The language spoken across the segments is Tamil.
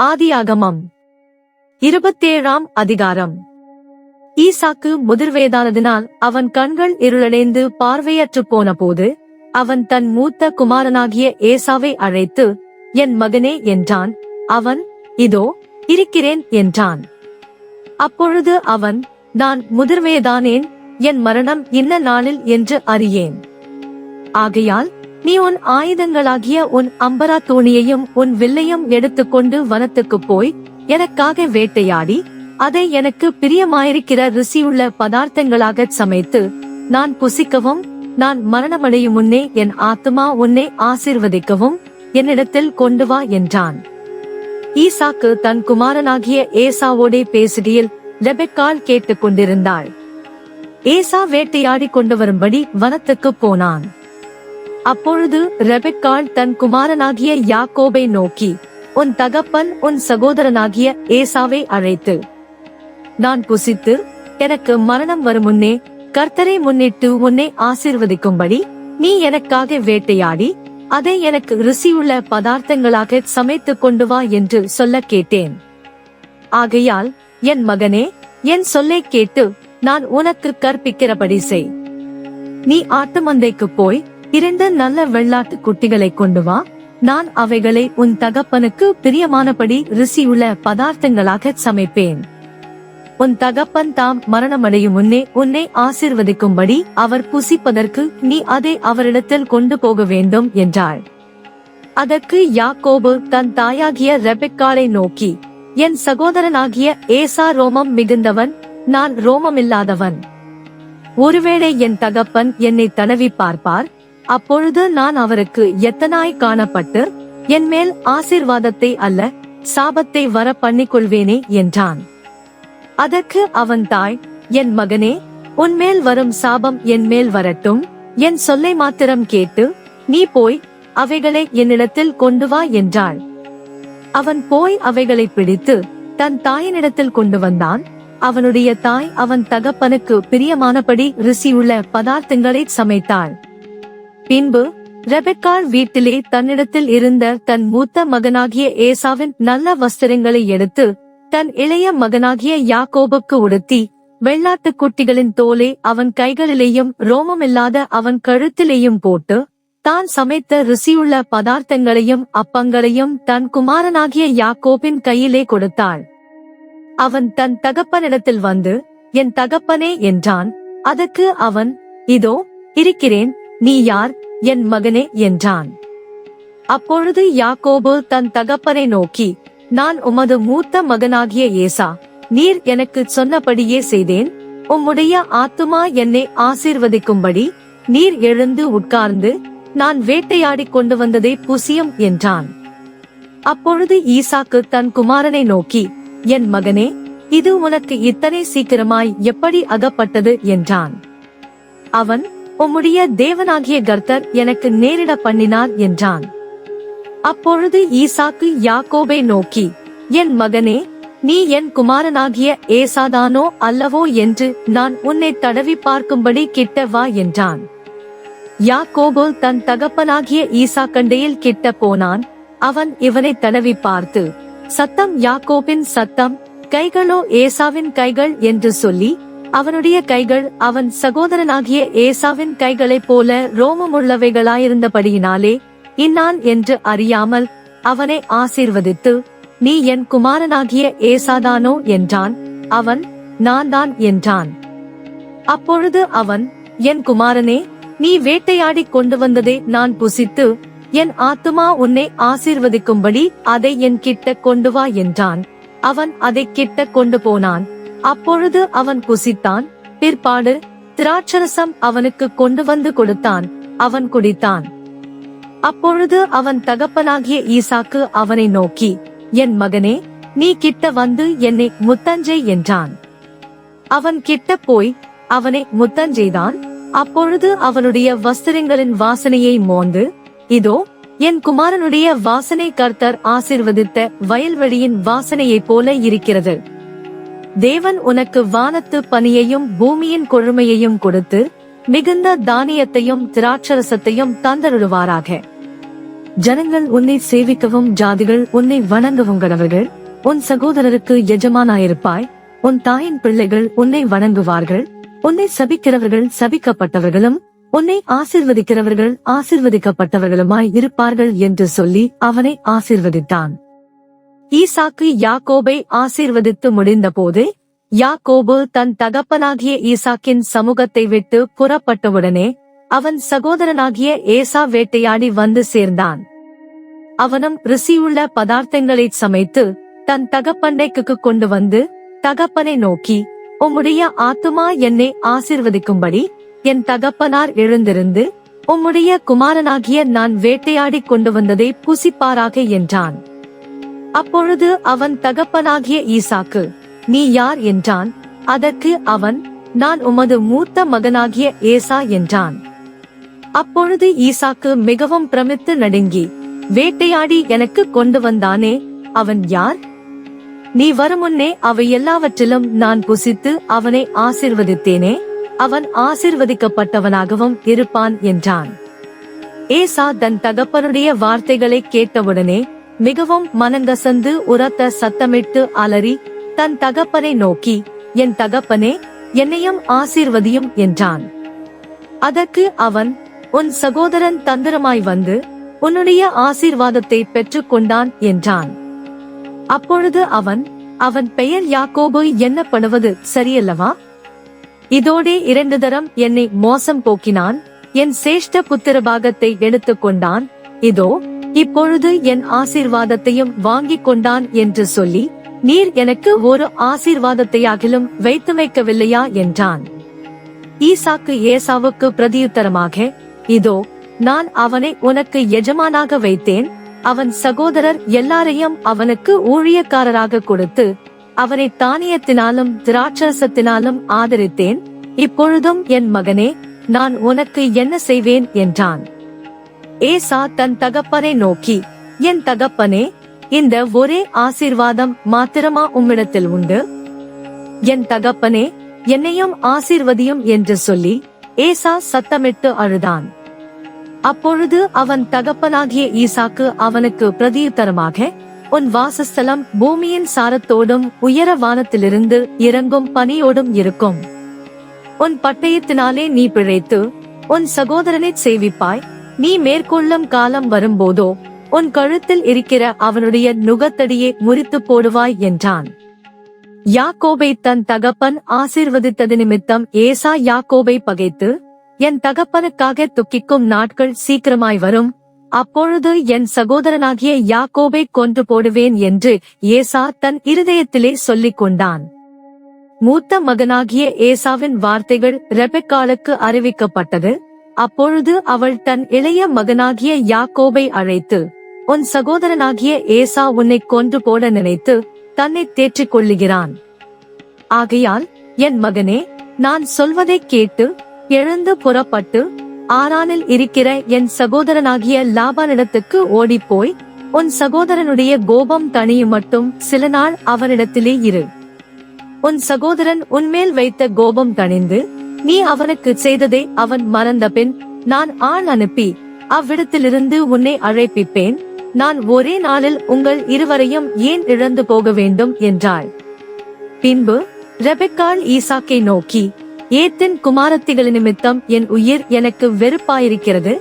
ஆதியாகமம் 27ஆம் அதிகாரம். ஈசாக்கு முதிர்வயதானதினால் அவன் கண்கள் இருளடைந்து பார்வையற்று போன போது அவன் தன் மூத்த குமாரனாகிய ஏசாவை அழைத்து, என் மகனே என்றான். அவன், இதோ இருக்கிறேன் என்றான். அப்பொழுது அவன், நான் முதிர்வயதானேன், என் மரணம் இன்ன நாளில் என்று அறியேன். ஆகையால் நீ உன் ஆயுதங்களாகிய உன் அம்பரா தோணியையும் உன் வில்லையும் எடுத்துக்கொண்டு வனத்துக்குப் போய் எனக்காக வேட்டையாடி அதை எனக்கு பிரியமாயிருக்கிற ருசியுள்ள பதார்த்தங்களாகச் சமைத்து நான் புசிக்கவும் நான் மரணமடையும் முன்னே என் ஆத்துமா உன்னை ஆசீர்வதிக்கவும் என்னிடத்தில் கொண்டு வா என்றான். ஈசாக்கு தன் குமாரனாகிய ஏசாவோடே பேசுகையில் ரெபெக்காள் கேட்டுக் கொண்டிருந்தாள். ஏசா வேட்டையாடி கொண்டு வரும்படி வனத்துக்குப் போனான். அப்பொழுது ரெபெக்காள் தன் குமாரனாகிய யாக்கோபை நோக்கி, உன் தகப்பன் உன் சகோதரனாகிய ஏசாவை அழைத்து, நான் புசித்து எனக்கு மரணம் வரும் முன்னே கர்த்தரை முன்னிட்டு உன்னை ஆசீர்வதிக்கும்படி நீ எனக்காக வேட்டையாடி அதை எனக்கு ருசியுள்ள பதார்த்தங்களாக சமைத்துக் கொண்டு வா என்று சொல்ல கேட்டேன். ஆகையால் என் மகனே, என் சொல்லை கேட்டு நான் உனக்கு கற்பிக்கிறபடி செய். நீ ஆட்டு மந்தைக்குப் போய் 2 நல்ல வெள்ளாட்டு குட்டிகளை கொண்டு வா. நான் அவைகளை உன் தகப்பனுக்கு பிரியமானபடி ருசியுள்ள பதார்த்தங்களாக சமைப்பேன். உன் தகப்பன் தாம் மரணமடையும் முன்னே உன்னை ஆசீர்வதிக்கும்படி அவர் புசிப்பதற்கு நீ அதை அவரிடத்தில் கொண்டு போக வேண்டும் என்றாள். அதற்கு யாக்கோபு தன் தாயாகிய ரெபெக்காளை நோக்கி, என் சகோதரனாகிய ஏசா ரோமம் மிகுந்தவன், நான் ரோமமில்லாதவன். ஒருவேளை என் தகப்பன் என்னை தடவி பார்ப்பார், அப்பொழுது நான் அவருக்கு எத்தனாய் காணப்பட்டு என் மேல் ஆசீர்வாதத்தை அல்ல சாபத்தை வர பண்ணிக்கொள்வேனே என்றான். அதற்கு அவன் தாய், என் மகனே, உன்மேல் வரும் சாபம் என் மேல் வரட்டும், என் சொல்லை மாத்திரம் கேட்டு நீ போய் அவைகளை என்னிடத்தில் கொண்டு வா என்றாள். அவன் போய் அவைகளை பிடித்து தன் தாயினிடத்தில் கொண்டு வந்தான். அவனுடைய தாய் அவன் தகப்பனுக்கு பிரியமானபடி ருசியுள்ள பதார்த்தங்களை சமைத்தாள். பின்பு ரெபெக்காள் வீட்டிலே தன்னிடத்தில் இருந்த தன் மூத்த மகனாகிய ஏசாவின் நல்ல வஸ்திரங்களை எடுத்து தன் இளைய மகனாகிய யாக்கோபுக்கு உடுத்தி வெள்ளாட்டுக் குட்டிகளின் தோலை அவன் கைகளிலேயும் ரோமமில்லாத அவன் கழுத்திலேயும் போட்டு தான் சமைத்த ருசியுள்ள பதார்த்தங்களையும் அப்பங்களையும் தன் குமாரனாகிய யாக்கோபின் கையிலே கொடுத்தாள். அவன் தன் தகப்பனிடத்தில் வந்து, என் தகப்பனே என்றான். அதற்கு அவன், இதோ இருக்கிறேன், நீ யார், என் மகனே என்றான். அப்பொழுது யாக்கோபு தன் தகப்பனை நோக்கி, நான் உமது மூத்த மகனாகிய ஏசா, நீர் எனக்கு சொன்னபடியே செய்தேன். உம்முடைய ஆத்துமா என்னை ஆசீர்வதிக்கும்படி நீர் எழுந்து உட்கார்ந்து நான் வேட்டையாடி கொண்டு வந்ததை புசியும் என்றான். அப்பொழுது ஈசாக்கு தன் குமாரனை நோக்கி, என் மகனே, இது உனக்கு இத்தனை சீக்கிரமாய் எப்படி அகப்பட்டது என்றான். அவன், உம்முடைய தேவனாகிய கர்த்தர் எனக்கு நேரிட பண்ணினார் என்றான். அப்பொழுது ஈசாக்கு யாக்கோபை நோக்கி, என் மகனே, நீ என் குமாரனாகிய ஏசாதானோ அல்லவோ என்று நான் உன்னை தடவி பார்க்கும்படி கிட்ட வா என்றான். யாக்கோபு தன் தகப்பனாகிய ஈசாக்கண்டையில் கிட்ட போனான். அவன் இவனை தடவி பார்த்து, சத்தம் யாக்கோபின் சத்தம், கைகளோ ஏசாவின் கைகள் என்று சொல்லி, அவனுடைய கைகள் அவன் சகோதரனாகிய ஏசாவின் கைகளைப் போல ரோமமுள்ளவைகளாயிருந்தபடியினாலே இன்னான் என்று அறியாமல் அவனை ஆசீர்வதித்து, நீ என் குமாரனாகிய ஏசாதானோ என்றான். அவன், நான் தான் என்றான். அப்பொழுது அவன், என் குமாரனே, நீ வேட்டையாடி கொண்டு வந்ததை நான் புசித்து என் ஆத்துமா உன்னை ஆசீர்வதிக்கும்படி அதை என் கிட்ட கொண்டு வா என்றான். அவன் அதை கிட்ட கொண்டு போனான். அப்பொழுது அவன் புசித்தான். பிற்பாடு திராட்சரசம் அவனுக்கு கொண்டு வந்து கொடுத்தான். அவன் குடித்தான். அப்பொழுது அவன் தகப்பனாகிய ஈசாக்கு அவனை நோக்கி, என் மகனே, நீ கிட்ட வந்து என்னை முத்தஞ்சை என்றான். அவன் கிட்ட போய் அவனை முத்தஞ்செய்தான். அப்பொழுது அவனுடைய வஸ்திரங்களின் வாசனையை மோந்து, இதோ என் குமாரனுடைய வாசனை கர்த்தர் ஆசீர்வதித்த வயல்வெளியின் வாசனையைப் போல இருக்கிறது. தேவன் உனக்கு வானத்து பனியையும் பூமியின் கொழுமையையும் கொடுத்து மிகுந்த தானியத்தையும் திராட்சரசத்தையும் தந்தருளுவாராக. ஜனங்கள் உன்னை சேவிக்கவும் ஜாதிகள் உன்னை வணங்கவும் கடவர்கள். உன் சகோதரருக்கு எஜமானாயிருப்பாய். உன் தாயின் பிள்ளைகள் உன்னை வணங்குவார்கள். உன்னை சபிக்கிறவர்கள் சபிக்கப்பட்டவர்களும் உன்னை ஆசீர்வதிக்கிறவர்கள் ஆசீர்வதிக்கப்பட்டவர்களுமாய் இருப்பார்கள் என்று சொல்லி அவனை ஆசீர்வதித்தான். ஈசாக்கு யாக்கோபை ஆசீர்வதித்து முடிந்தபோது யாக்கோபு தன் தகப்பனாகிய ஈசாக்கின் சமூகத்தை விட்டு புறப்பட்டவுடனே அவன் சகோதரனாகிய ஏசா வேட்டையாடி வந்து சேர்ந்தான். அவனும் ருசியுள்ள பதார்த்தங்களை சமைத்து தன் தகப்பண்டைக்கு கொண்டு வந்து தகப்பனை நோக்கி, உம்முடைய ஆத்துமா என்னை ஆசீர்வதிக்கும்படி என் தகப்பனார் எழுந்திருந்து உம்முடைய குமாரனாகிய நான் வேட்டையாடி கொண்டு வந்ததை புசிப்பாராக என்றான். அப்பொழுது அவன் தகப்பனாகிய ஈசாக்கு, நீ யார் என்றான். அதற்கு அவன், நான் உமது மூத்த மகனாகிய ஏசா என்றான். அப்பொழுது ஈசாக்கு மிகவும் பிரமித்து நடுங்கி, வேட்டையாடி எனக்கு கொண்டு வந்தானே, அவன் யார்? நீ வருமுன்னே அவை எல்லாவற்றிலும் நான் புசித்து அவனை ஆசீர்வதித்தேனே, அவன் ஆசீர்வதிக்கப்பட்டவனாகவும் இருப்பான் என்றான். ஏசா தன் தகப்பனுடைய வார்த்தைகளை கேட்டவுடனே மிகவும் மனங்கசந்து உரத்த சத்தமிட்டு அலறி தன் தகப்பனை நோக்கி, என் தகப்பனே, என்னையும் ஆசீர்வதியும் என்றான். அதற்கு அவன், உன் சகோதரன் தந்திரமாய் வந்து உன்னுடைய ஆசீர்வாதத்தை பெற்றுக் கொண்டான் என்றான். அப்பொழுது அவன் பெயர் யாக்கோபு என்னப்படுவது சரியல்லவா? இதோடே 2 தரம் என்னை மோசம் போக்கினான். என் சேஷ்ட புத்திர பாகத்தை எடுத்துக் கொண்டான். இதோ இப்பொழுது என் ஆசீர்வாதத்தையும் வாங்கிக் கொண்டான் என்று சொல்லி, நீர் எனக்கு ஒரு ஆசீர்வாதத்தையாகிலும் வைத்து வைக்கவில்லையா என்றான். ஈசாக்கு ஏசாவுக்கு பிரதியுத்தரமாக, இதோ நான் அவனை உனக்கு எஜமானாக வைத்தேன். அவன் சகோதரர் எல்லாரையும் அவனுக்கு ஊழியக்காரராக கொடுத்து அவனை தானியத்தினாலும் திராட்சரசத்தினாலும் ஆதரித்தேன். இப்பொழுதும் என் மகனே, நான் உனக்கு என்ன செய்வேன் என்றான். ஏசா தன் தகப்பனை நோக்கி, என் தகப்பனே, இந்த ஒரே ஆசீர்வாதம் மாத்திரமா உம்மிடத்தில் உண்டு? என் தகப்பனே, என்னையும் ஆசீர்வதியும் என்று சொல்லி ஏசா சத்தமிட்டு அழுதான். அப்பொழுது அவன் தகப்பனாகிய ஈசாக்கு அவனுக்கு பிரதியுத்தரமாக, உன் வாசஸ்தலம் பூமியின் சாரத்தோடும் உயர வானத்திலிருந்து இறங்கும் பனியோடும் இருக்கும். உன் பட்டயத்தினாலே நீ பிழைத்து உன் சகோதரனை சேவிப்பாய். நீ மேற்கொள்ளும் காலம் வரும்போதோ உன் கழுத்தில் இருக்கிற அவனுடைய நுகத்தடியை முறித்து போடுவாய் என்றான். யாக்கோபை தன் தகப்பன் ஆசீர்வதித்தது நிமித்தம் ஏசா யாக்கோபை பகைத்து, என் தகப்பனுக்காக துக்கிக்கும் நாட்கள் சீக்கிரமாய் வரும், அப்பொழுது என் சகோதரனாகிய யாக்கோபை கொன்று போடுவேன் என்று ஏசா தன் இருதயத்திலே சொல்லிக் கொண்டான். மூத்த மகனாகிய ஏசாவின் வார்த்தைகள் ரெபெக்காளுக்கு அறிவிக்கப்பட்டது. அப்பொழுது அவள் தன் இளைய மகனாகிய யாக்கோபை அழைத்து, உன் சகோதரனாகிய ஏசா உன்னை கொன்று போட நினைத்து தன்னை தேற்றிக் கொள்ளுகிறான். ஆகையால் என் மகனே, நான் சொல்வதை கேட்டு எழுந்து புறப்பட்டு ஆரானில் இருக்கிற என் சகோதரனாகிய லாபானிடத்துக்கு ஓடிப்போய் உன் சகோதரனுடைய கோபம் தணியும் மட்டும் சில நாள் அவனிடத்திலே இரு. உன் சகோதரன் உன்மேல் வைத்த கோபம் தணிந்து நீ அவனுக்கு செய்ததை அவன் மறந்தபின் நான் ஆள் அனுப்பி அவ்விடத்திலிருந்து உன்னை அழைப்பிப்பேன். நான் ஒரே நாளில் உங்கள் இருவரையும் ஏன் இழந்து போக வேண்டும் என்றாள். பின்பு ரெபெக்காள் ஈசாக்கை நோக்கி, ஏத்தின் குமாரத்திகள் நிமித்தம் என் உயிர் எனக்கு வெறுப்பாயிருக்கிறது.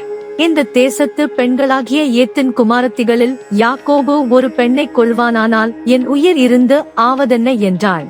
இந்த தேசத்து பெண்களாகிய ஏத்தின் குமாரத்திகளில் யாக்கோபு ஒரு பெண்ணை கொள்வானானால் என் உயிர் இருந்து ஆவதென்ன என்றாள்.